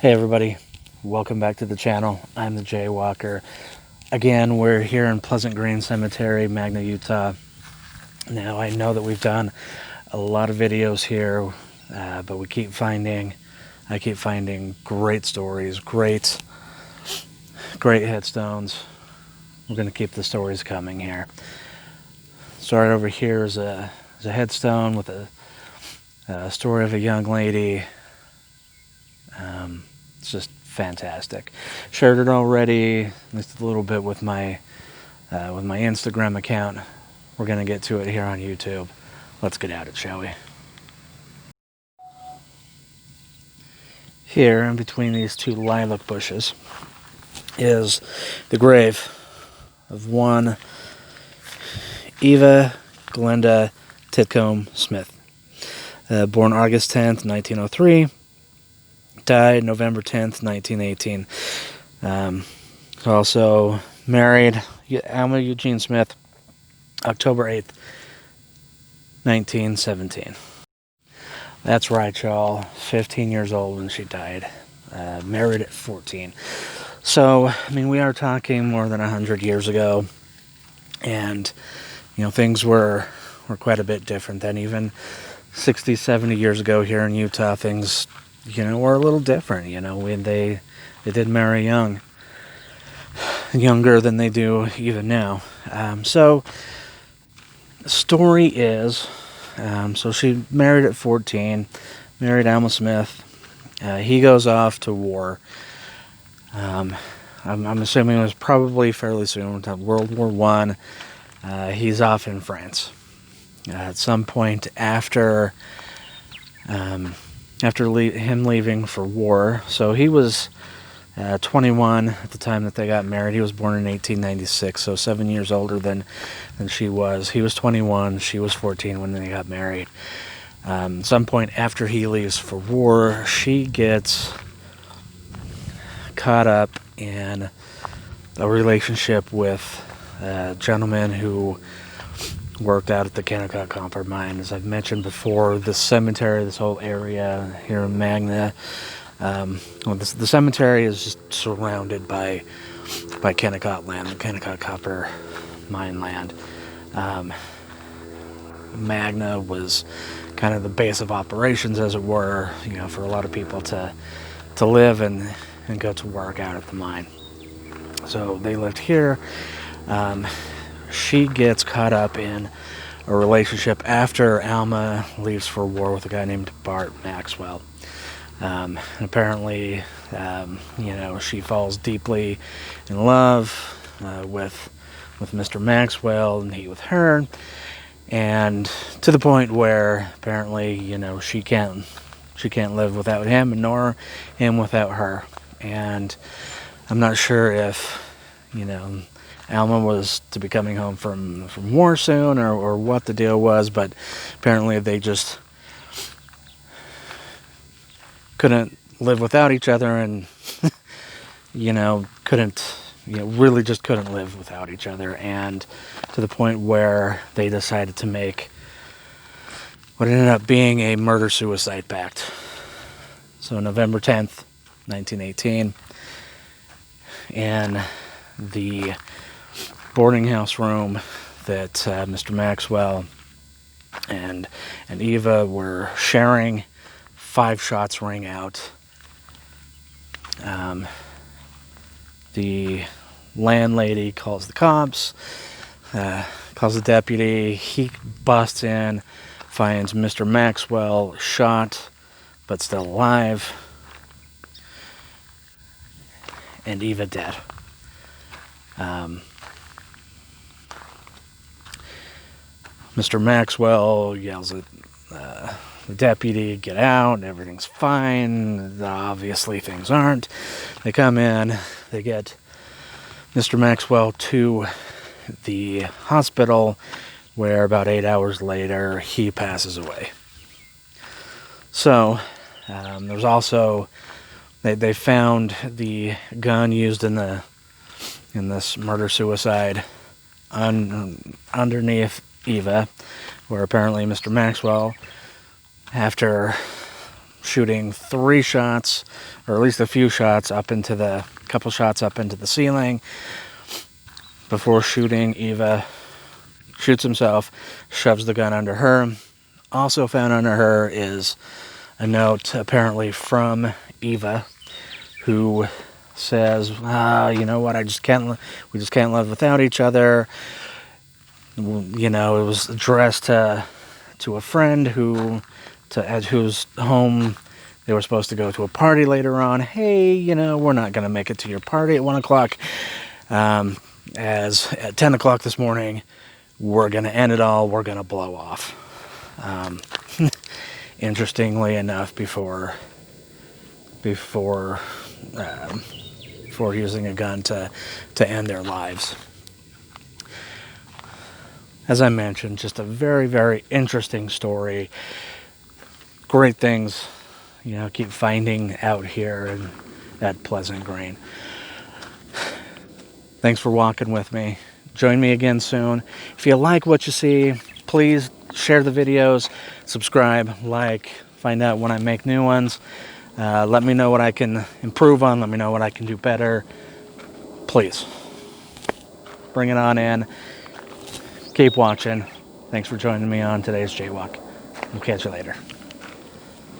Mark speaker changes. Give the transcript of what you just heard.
Speaker 1: Hey everybody, welcome back to the channel. I'm the Jaywalker. Again, we're here in Pleasant Green Cemetery, Magna, Utah. Now, I know that we've done a lot of videos here, but I keep finding great stories, great headstones. We're going to keep the stories coming here. So right over here is a headstone with a story of a young lady. It's just fantastic. Shared it already, at least a little bit with my Instagram account. We're gonna get to it here on YouTube. Let's get at it, shall we? Here, in between these two lilac bushes, is the grave of one Eva Titcomb Smith, born August 10th, 1903. Died November 10th, 1918. Also married Alma Eugene Smith, October 8th, 1917. That's right, y'all. 15 years old when she died. Married at 14. So, I mean, we are talking more than 100 years ago. And, things were quite a bit different then. Even 60, 70 years ago here in Utah, things were a little different. They did marry younger than they do even now. So the story is, so she married at 14, married Alma Smith. He goes off to war. I'm assuming it was probably fairly soon, World War One. He's off in France. At some point after him leaving for war. So he was 21 at the time that they got married. He was born in 1896, so 7 years older than she was. He was 21, she was 14 when they got married. Some point after he leaves for war, she gets caught up in a relationship with a gentleman who worked out at the Kennecott Copper Mine. As I've mentioned before, the cemetery, this whole area here in Magna, the cemetery is just surrounded by Kennecott land, the Kennecott Copper Mine land. Magna was kind of the base of operations, as it were, for a lot of people to live and go to work out at the mine. So they lived here. She gets caught up in a relationship after Alma leaves for war with a guy named Bart Maxwell. Apparently, she falls deeply in love with Mr. Maxwell, and he with her, and to the point where apparently, she can't live without him, nor him without her. And I'm not sure if Alma was to be coming home from war soon, or what the deal was, but apparently they just couldn't live without each other, and really just couldn't live without each other, and to the point where they decided to make what ended up being a murder-suicide pact. So November 10th, 1918, in the boarding house room that Mr. Maxwell and Eva were sharing, 5 shots rang out. The landlady calls the cops, calls the deputy. He busts in, finds Mr. Maxwell shot but still alive, and Eva dead. Mr. Maxwell yells at the deputy, "Get out, everything's fine." Obviously things aren't. They come in, they get Mr. Maxwell to the hospital, where about 8 hours later he passes away. So there's also, they found the gun used in this murder-suicide underneath Eva, where apparently Mr. Maxwell, after shooting 3 shots, or at least a few shots couple shots up into the ceiling. Before shooting, Eva shoots himself, shoves the gun under her. Also found under her is a note apparently from Eva, who says, you know what, we just can't live without each other. You know, it was addressed to a friend at whose home they were supposed to go to a party later on. Hey, you know, we're not going to make it to your party at 1 o'clock. As at 10 o'clock this morning, we're going to end it all. We're going to blow off. Interestingly enough, before using a gun to end their lives. As I mentioned, just a very, very interesting story. Great things, you know, keep finding out here at Pleasant Green. Thanks for walking with me. Join me again soon. If you like what you see, please share the videos, subscribe, like, find out when I make new ones. Let me know what I can improve on. Let me know what I can do better. Please, bring it on in. Keep watching. Thanks for joining me on today's Jaywalk. We'll catch you later.